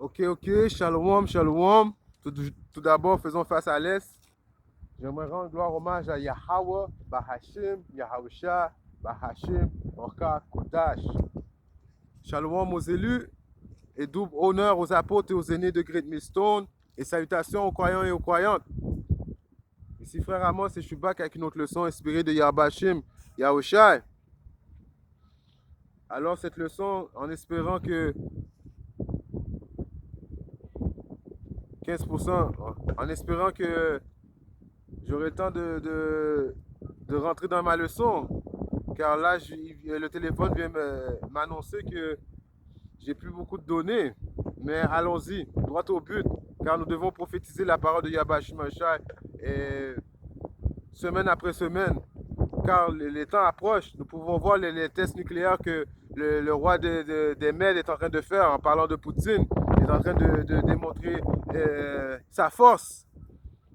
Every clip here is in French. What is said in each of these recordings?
Ok, shalom, shalom. Tout d'abord, faisons face à l'Est. J'aimerais rendre gloire hommage à Yahweh, Bahashim, Yahusha, Bahashim, Orka, Kodash. Shalom aux élus et double honneur aux apôtres et aux aînés de Great Millstone. Et salutations aux croyants et aux croyantes. Ici frère Amos et je suis back avec une autre leçon inspirée de Yahbashim, Yahusha. Alors cette leçon, en espérant que 15%, en espérant que j'aurai le temps de rentrer dans ma leçon. Car là, le téléphone vient m'annoncer que j'ai plus beaucoup de données. Mais allons-y, droit au but, car nous devons prophétiser la parole de Yahbashim Mashai semaine après semaine. Car les temps approchent, nous pouvons voir les tests nucléaires que le roi des Mèdes est en train de faire en parlant de Poutine. Il est en train de démontrer sa force.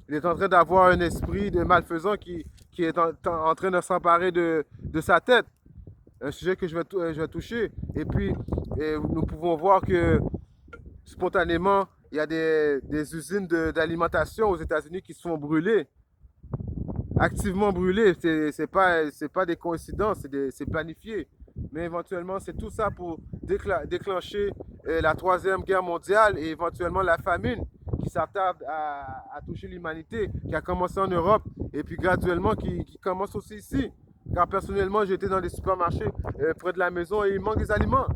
Il est en train d'avoir un esprit de malfaisant qui est en train de s'emparer de sa tête. Un sujet que je vais toucher. Et puis, nous pouvons voir que spontanément, il y a des usines d'alimentation aux États-Unis qui se font brûler. Activement brûler, c'est pas des coïncidences, c'est planifié. Mais éventuellement, c'est tout ça pour déclencher la troisième guerre mondiale et éventuellement la famine qui s'attarde à toucher l'humanité, qui a commencé en Europe et puis graduellement qui commence aussi ici. Car personnellement, j'ai été dans des supermarchés près de la maison et il manque des aliments.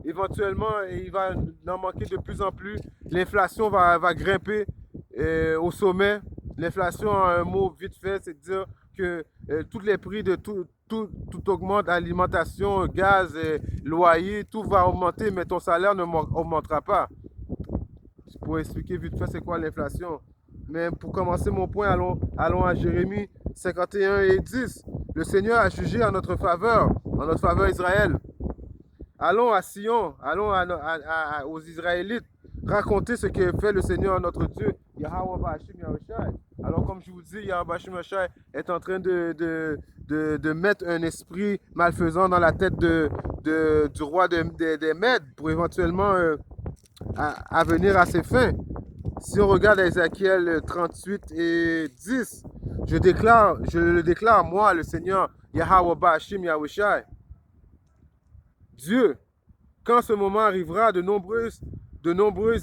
Éventuellement, il va en manquer de plus en plus. L'inflation va grimper au sommet. L'inflation, un mot vite fait, c'est de dire que tous les prix de tout augmente, alimentation, gaz, loyer, tout va augmenter, mais ton salaire ne augmentera pas. Pour expliquer vite fait c'est quoi l'inflation. Mais pour commencer mon point, allons à Jérémie 51 et 10. Le Seigneur a jugé en notre faveur Israël. Allons à Sion, allons aux Israélites, raconter ce que fait le Seigneur notre Dieu, Yahweh Bashim Yahushai. Alors comme je vous dis, Yahweh Bashim Yahushai est en train de mettre un esprit malfaisant dans la tête du roi des Mèdes pour éventuellement à venir à ses fins. Si on regarde Ézéchiel 38 et 10, je le déclare, moi, le Seigneur, Yahweh Bashim Yahushai. Dieu, quand ce moment arrivera, de nombreuses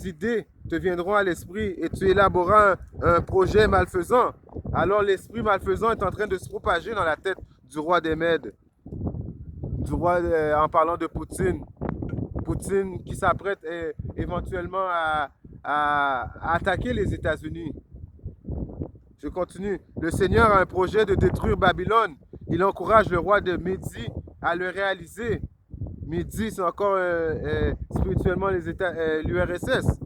idées te viendront à l'esprit et tu élaboreras un projet malfaisant. Alors l'esprit malfaisant est en train de se propager dans la tête du roi des Mèdes, du roi en parlant de Poutine. Poutine qui s'apprête éventuellement à attaquer les États-Unis. Je continue. Le Seigneur a un projet de détruire Babylone. Il encourage le roi de Médie à le réaliser. Midi, c'est encore spirituellement l'URSS.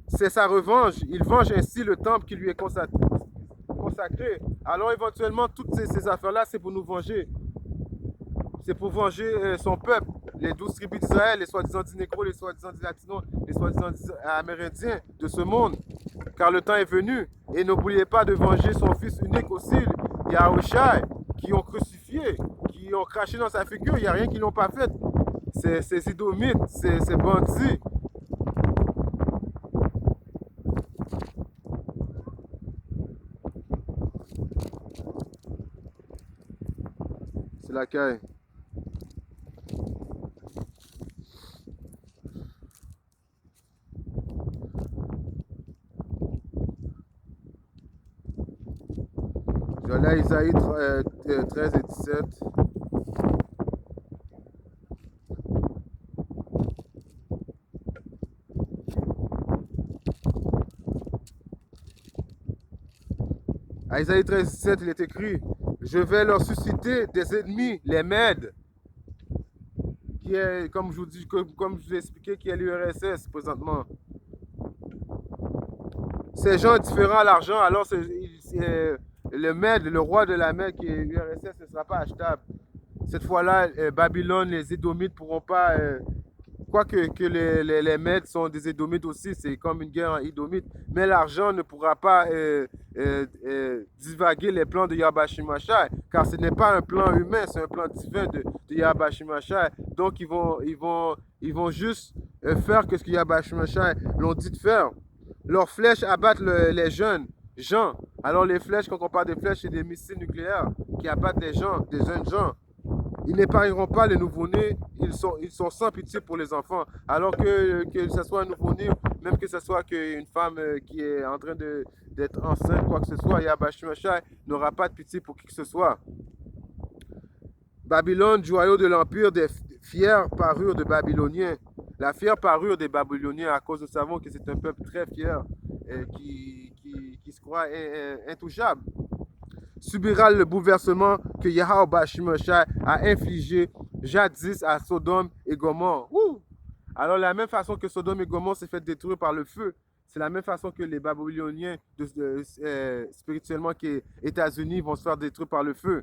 C'est sa revanche. Il venge ainsi le temple qui lui est consacré. Alors éventuellement, toutes ces affaires-là, c'est pour nous venger. C'est pour venger son peuple, les 12 tribus d'Israël, les soi-disant dits négros, les soi-disant dits latinos, les soi-disant dits amérindiens de ce monde. Car le temps est venu. Et n'oubliez pas de venger son fils unique aussi, Yahushua, qui ont crucifié, qui ont craché dans sa figure. Il n'y a rien qu'ils n'ont pas fait. Ces idomites, ces bandits. C'est la caille. Je vais aller à Isaïe 13 et 17. À Isaïe 13 et 17, il est écrit: je vais leur susciter des ennemis, les Mèdes, qui est, comme je vous dis, comme je vous ai expliqué, qui est l'URSS présentement. Ces gens différents à l'argent, alors le Mède, le roi de la Mède qui est l'URSS, ne sera pas achetable. Cette fois-là, Babylone, les Édomites ne pourront pas. Quoique les Mèdes sont des Édomites aussi, c'est comme une guerre en Édomite, mais l'argent ne pourra pas divaguer les plans de Yahbashim Mashai, car ce n'est pas un plan humain, c'est un plan divin de Yahbashim Mashai. Donc ils vont juste faire que ce que Yahweh Shemashai l'ont dit de faire. Leurs flèches abattent les jeunes gens. Alors les flèches, quand on parle des flèches, c'est des missiles nucléaires qui abattent les gens, des jeunes gens. Ils n'épargneront pas les nouveau-nés, ils sont sans pitié pour les enfants. Alors que ce soit un nouveau-né, même que ce soit une femme qui est en train d'être enceinte, quoi que ce soit, Yahweh Shemashai n'aura pas de pitié pour qui que ce soit. Babylone, joyau de l'empire des fières parures de Babyloniens. La fière parure des Babyloniens, à cause nous savons que c'est un peuple très fier qui se croit intouchable, subira le bouleversement que Yahweh Shemashai a infligé jadis à Sodome et Gomorrhe. Alors, la même façon que Sodome et Gomorrhe s'est fait détruire par le feu, c'est la même façon que les Babyloniens, spirituellement, qui est États-Unis, vont se faire détruire par le feu.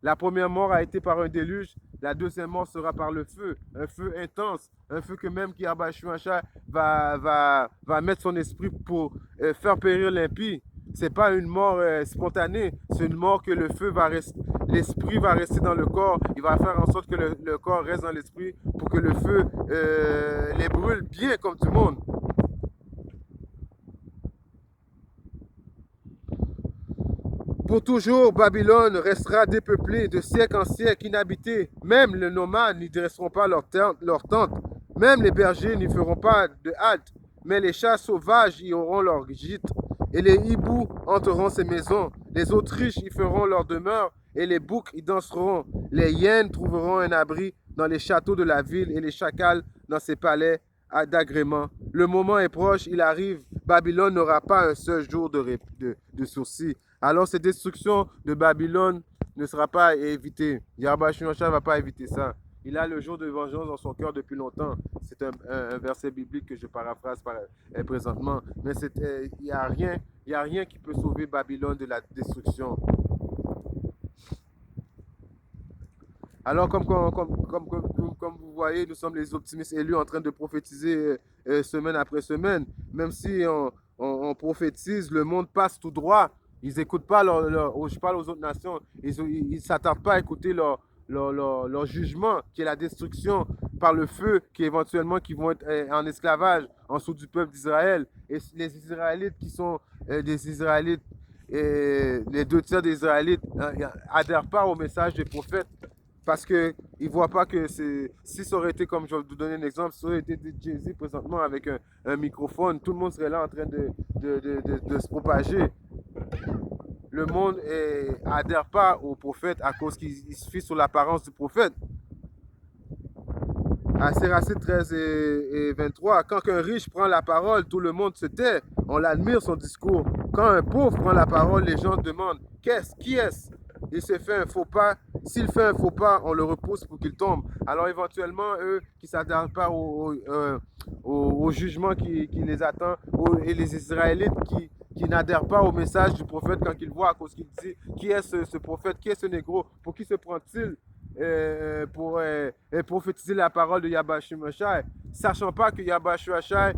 La première mort a été par un déluge, la deuxième mort sera par le feu, un feu intense, un feu que même Yahweh Shemashai va mettre son esprit pour faire périr l'impie. C'est pas une mort spontanée, c'est une mort que le feu va rester, l'esprit va rester dans le corps, il va faire en sorte que le corps reste dans l'esprit pour que le feu les brûle bien comme du monde. Pour toujours, Babylone restera dépeuplée de siècle en siècle, inhabitée. Même les nomades n'y dresseront pas leur tente. Même les bergers n'y feront pas de halte. Mais les chats sauvages y auront leur gîte. Et les hiboux entreront ces maisons. Les Autriches y feront leur demeure. Et les boucs y danseront. Les hyènes trouveront un abri dans les châteaux de la ville et les chacals dans ses palais d'agrément. Le moment est proche, il arrive. Babylone n'aura pas un seul jour de sursis. Alors cette destruction de Babylone ne sera pas évitée. Yahweh Shemashai ne va pas éviter ça. Il a le jour de vengeance dans son cœur depuis longtemps. C'est un verset biblique que je paraphrase présentement. Mais il n'y a rien qui peut sauver Babylone de la destruction. Alors, comme vous voyez, nous sommes les optimistes élus en train de prophétiser semaine après semaine. Même si on prophétise, le monde passe tout droit. Ils n'écoutent pas je parle aux autres nations, ils ne s'attardent pas à écouter leur jugement, qui est la destruction par le feu, qui éventuellement qui vont être en esclavage en dessous du peuple d'Israël. Et les Israélites qui sont des Israélites, les 2 tiers des Israélites n'adhèrent pas au message des prophètes. Parce qu'ils ne voient pas que si ça aurait été, comme je vais vous donner un exemple, si ça aurait été Jay-Z présentement avec un microphone, tout le monde serait là en train de se propager. Le monde n'adhère pas au prophète à cause qu'il se fie sur l'apparence du prophète. À Siracide 13 et 23, quand un riche prend la parole, tout le monde se tait. On l'admire son discours. Quand un pauvre prend la parole, les gens demandent qui est-ce? Il se fait un faux pas. S'il fait un faux pas, on le repousse pour qu'il tombe. Alors éventuellement, eux qui ne s'adhèrent pas au jugement qui les attend, et les Israélites qui n'adhèrent pas au message du prophète quand ils voient à cause qu'il dit qui est ce prophète, qui est ce négro, pour qui se prend-il pour prophétiser la parole de Yahweh Shemashai, sachant pas que Yahweh Shemashai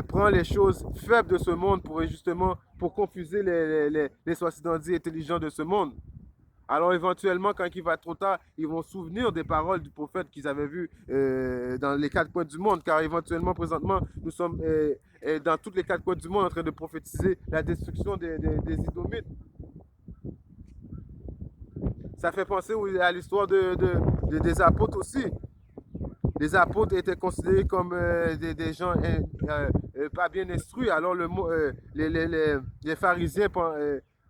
prend les choses faibles de ce monde pour confuser les soi-disant intelligents de ce monde. Alors éventuellement, quand il va être trop tard, ils vont se souvenir des paroles du prophète qu'ils avaient vues dans les 4 coins du monde, car éventuellement, présentement, nous sommes dans tous les 4 coins du monde en train de prophétiser la destruction des Idomites. Ça fait penser à l'histoire des apôtres aussi. Les apôtres étaient considérés comme des gens pas bien instruits. Alors les pharisiens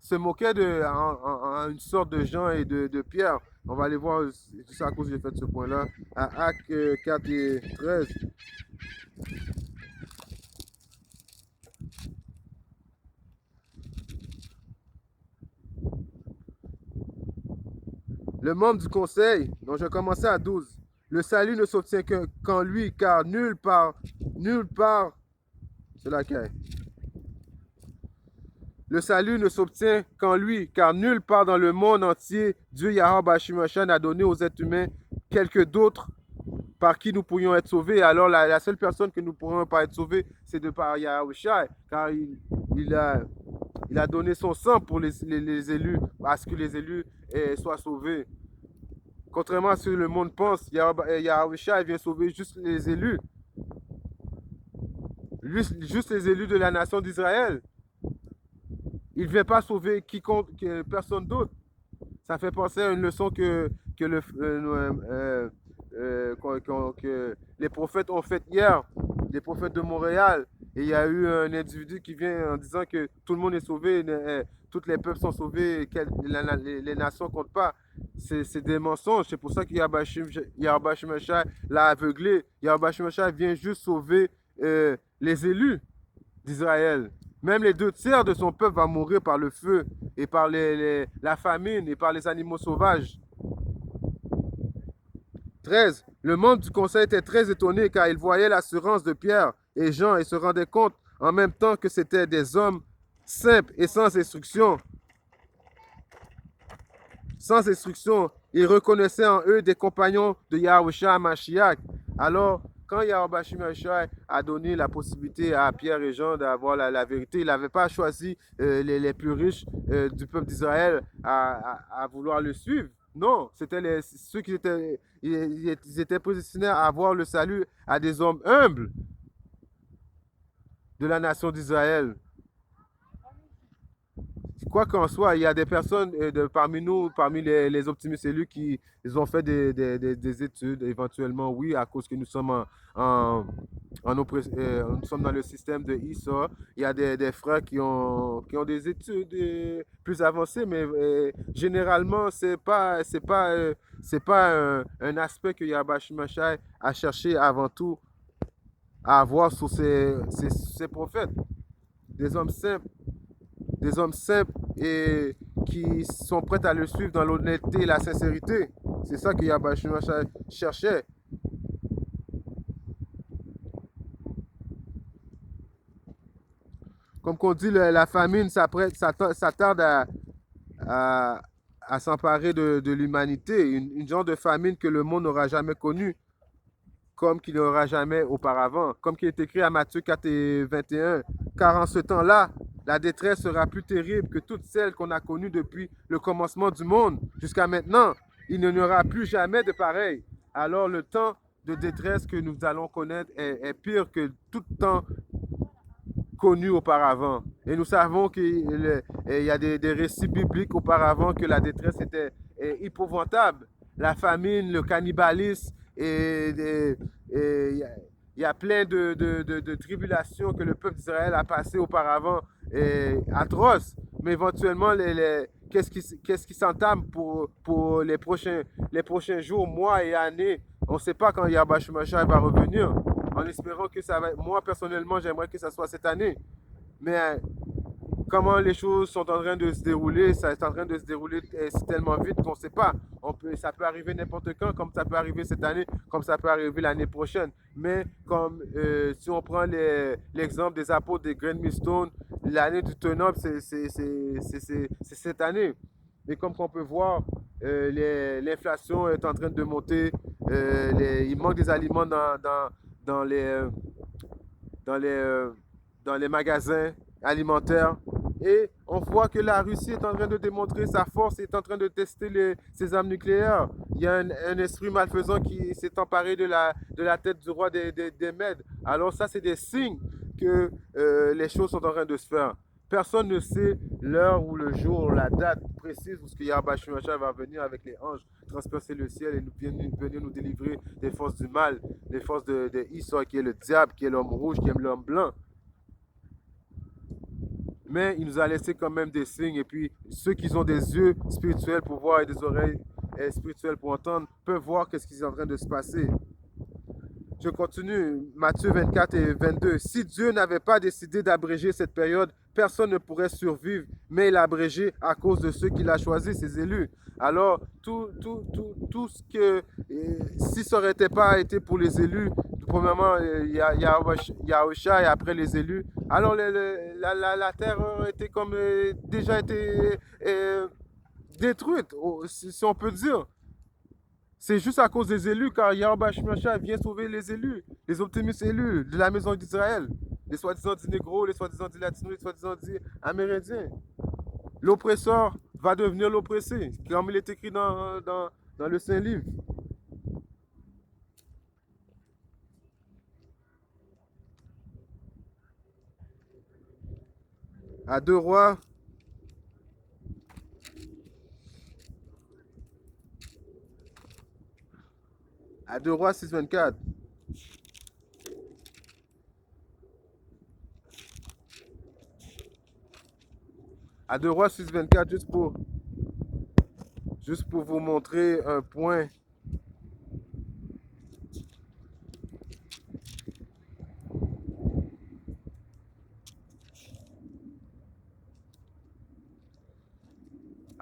se moquaient en une sorte de Jean et de Pierre. On va aller voir, tout ça à cause que j'ai fait ce point-là, à Actes 4 et 13. Le membre du conseil, dont je commençais à 12, le salut ne s'obtient qu'en lui, car nulle part, c'est laquelle? Le salut ne s'obtient qu'en lui, car nulle part dans le monde entier, Dieu Yahweh Shemashai n'a donné aux êtres humains quelque d'autre par qui nous pourrions être sauvés. Alors la seule personne que nous pourrions pas être sauvés, c'est de par Yahushua, car il a donné son sang pour les élus, à ce que les élus soient sauvés. Contrairement à ce que le monde pense, Yahushua vient sauver juste les élus. juste les élus de la nation d'Israël. Il ne vient pas sauver quiconque, personne d'autre. Ça fait penser à une leçon que les prophètes ont faite hier, les prophètes de Montréal. Et il y a eu un individu qui vient en disant que tout le monde est sauvé, tous les peuples sont sauvés, les nations ne comptent pas. C'est des mensonges. C'est pour ça que Yahweh Shemeshai l'a aveuglé. Yahweh Shemeshai vient juste sauver les élus d'Israël. Même les 2 tiers de son peuple va mourir par le feu et par la famine et par les animaux sauvages. 13. Le membre du conseil était très étonné car il voyait l'assurance de Pierre et Jean et se rendait compte en même temps que c'étaient des hommes simples et sans instruction. Sans instruction, il reconnaissait en eux des compagnons de Yahushua Mashiach. Alors, quand Yahweh Shemeshai a donné la possibilité à Pierre et Jean d'avoir la vérité, il n'avait pas choisi les plus riches du peuple d'Israël à vouloir le suivre. Non, c'était ceux qui ils étaient positionnés à avoir le salut à des hommes humbles de la nation d'Israël. Quoi qu'en soit, il y a des personnes parmi nous, parmi les optimistes élus, qui ils ont fait des études, éventuellement, oui, à cause que nous sommes nous sommes dans le système de ISA. Il y a des frères qui ont des études plus avancées, mais généralement, c'est pas un aspect que Yahweh Shemeshai a cherché avant tout à avoir sur ses prophètes. Des hommes simples, des hommes simples et qui sont prêts à le suivre dans l'honnêteté et la sincérité. C'est ça que Yahweh Shemeshai cherchait. Comme qu'on dit, la famine s'attarde à s'emparer de l'humanité. Une genre de famine que le monde n'aura jamais connue, comme qu'il n'aura jamais auparavant. Comme qu'il est écrit à Matthieu 4 et 21. Car en ce temps-là, la détresse sera plus terrible que toutes celles qu'on a connues depuis le commencement du monde jusqu'à maintenant. Il n'y aura plus jamais de pareil. Alors le temps de détresse que nous allons connaître est pire que tout temps connu auparavant. Et nous savons qu'il y a des récits bibliques auparavant que la détresse était épouvantable. La famine, le cannibalisme, et il y a plein de tribulations que le peuple d'Israël a passées auparavant, atroces. Mais éventuellement, qu'est-ce qui s'entame pour les prochains jours, mois et années? On ne sait pas quand Yahweh Shemeshai va revenir. En espérant que ça va. Moi, personnellement, j'aimerais que ça soit cette année. Mais comment les choses sont en train de se dérouler, ça est en train de se dérouler tellement vite qu'on ne sait pas. Ça peut arriver n'importe quand, comme ça peut arriver cette année, comme ça peut arriver l'année prochaine. Mais comme si on prend l'exemple des apôtres des Grand Millstone, l'année du turn-up, c'est cette année. Et comme on peut voir, l'inflation est en train de monter. Il manque des aliments dans les, dans les, dans les magasins alimentaires. Et on voit que la Russie est en train de démontrer sa force, est en train de tester ses armes nucléaires. Il y a un esprit malfaisant qui s'est emparé de la tête du roi des Mèdes. Alors ça, c'est des signes que les choses sont en train de se faire. Personne ne sait l'heure ou le jour, la date précise où ce que Yahweh Shemeshai va venir avec les anges, transpercer le ciel et venir nous délivrer des forces du mal, des forces de Issa, qui est le diable, qui est l'homme rouge, qui est l'homme blanc. Mais il nous a laissé quand même des signes. Et puis, ceux qui ont des yeux spirituels pour voir et des oreilles spirituelles pour entendre peuvent voir qu'est-ce qui est en train de se passer. Je continue, Matthieu 24 et 22. Si Dieu n'avait pas décidé d'abréger cette période, personne ne pourrait survivre, mais il a abrégé à cause de ceux qu'il a choisis, ses élus. Alors, tout ce que, si ça n'aurait pas été pour les élus, premièrement, Yahushua et après les élus, alors la terre aurait été comme déjà été détruite, si on peut dire. C'est juste à cause des élus, car Yahweh Shemeshai vient sauver les élus, les optimistes élus de la maison d'Israël, les soi-disant dits négros, les soi-disant dits latinos, les soi-disant dits amérindiens. L'oppresseur va devenir l'oppressé, comme il est écrit dans le Saint-Livre. À 2 rois. À 2 rois 6-24. À 2 rois 6-24, juste pour vous montrer un point.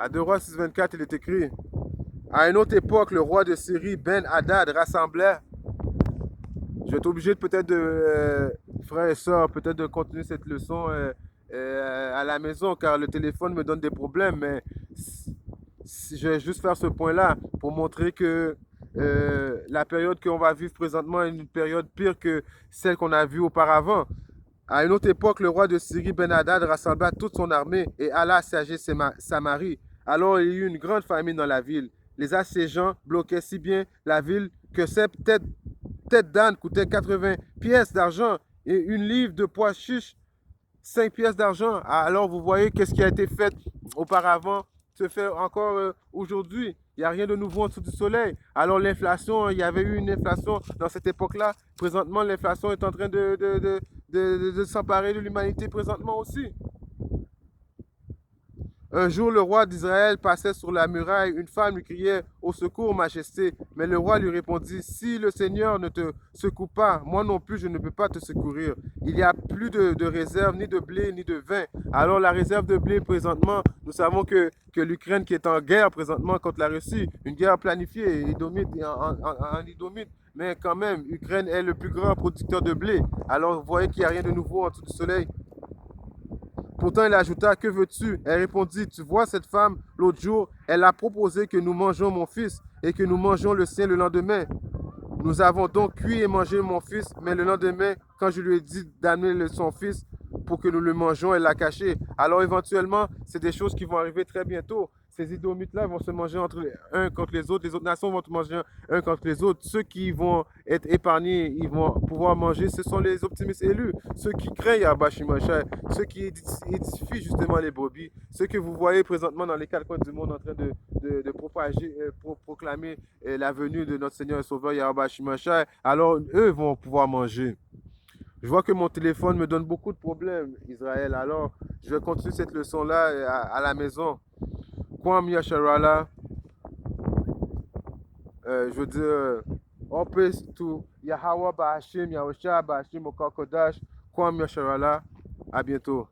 À 2 rois 6-24, il est écrit: à une autre époque, le roi de Syrie, Ben-Hadad, rassemblait. Je vais être obligé peut-être frères et sœurs, peut-être de continuer cette leçon à la maison, car le téléphone me donne des problèmes, mais je vais juste faire ce point-là pour montrer que la période qu'on va vivre présentement est une période pire que celle qu'on a vue auparavant. À une autre époque, le roi de Syrie, Ben-Hadad, rassembla toute son armée et alla assiéger Samarie. Alors il y eut une grande famine dans la ville. Les assiégeants bloquaient si bien la ville que cette tête d'âne coûtait 80 pièces d'argent et une livre de pois chiches 5 pièces d'argent. Alors vous voyez qu'est-ce qui a été fait auparavant se fait encore aujourd'hui. Il n'y a rien de nouveau en dessous du soleil. Alors l'inflation, il y avait eu une inflation dans cette époque-là. Présentement, l'inflation est en train de s'emparer de l'humanité présentement aussi. Un jour, le roi d'Israël passait sur la muraille. Une femme lui criait: au secours, majesté. Mais le roi lui répondit: si le Seigneur ne te secoue pas, moi non plus, je ne peux pas te secourir. Il n'y a plus de réserve, ni de blé, ni de vin. Alors, la réserve de blé, présentement, nous savons que l'Ukraine qui est en guerre présentement contre la Russie, une guerre planifiée, en Idomite. Mais quand même, l'Ukraine est le plus grand producteur de blé. Alors, vous voyez qu'il n'y a rien de nouveau en dessous du soleil. Pourtant, il ajouta: que veux-tu? Elle répondit: tu vois cette femme, l'autre jour, elle a proposé que nous mangions mon fils et que nous mangions le sien le lendemain. Nous avons donc cuit et mangé mon fils, mais le lendemain, quand je lui ai dit d'amener son fils pour que nous le mangions, elle l'a caché. Alors éventuellement, c'est des choses qui vont arriver très bientôt. Ces Idomites-là vont se manger un contre les autres nations vont se manger un contre les autres. Ceux qui vont être épargnés, ils vont pouvoir manger, ce sont les optimistes élus. Ceux qui craignent Yahbashimashai, ceux qui édifient justement les brebis, ceux que vous voyez présentement dans les quatre coins du monde en train de propager, proclamer la venue de notre Seigneur et Sauveur Yahbashimashai, alors eux vont pouvoir manger. Je vois que mon téléphone me donne beaucoup de problèmes, Israël. Alors, je vais continuer cette leçon-là à la maison. Kwam Yasharala, je veux dire, all praise to Yahweh Bahashim, Yahushua Bahashim, Okakodash, Kwam Yasharala. À bientôt.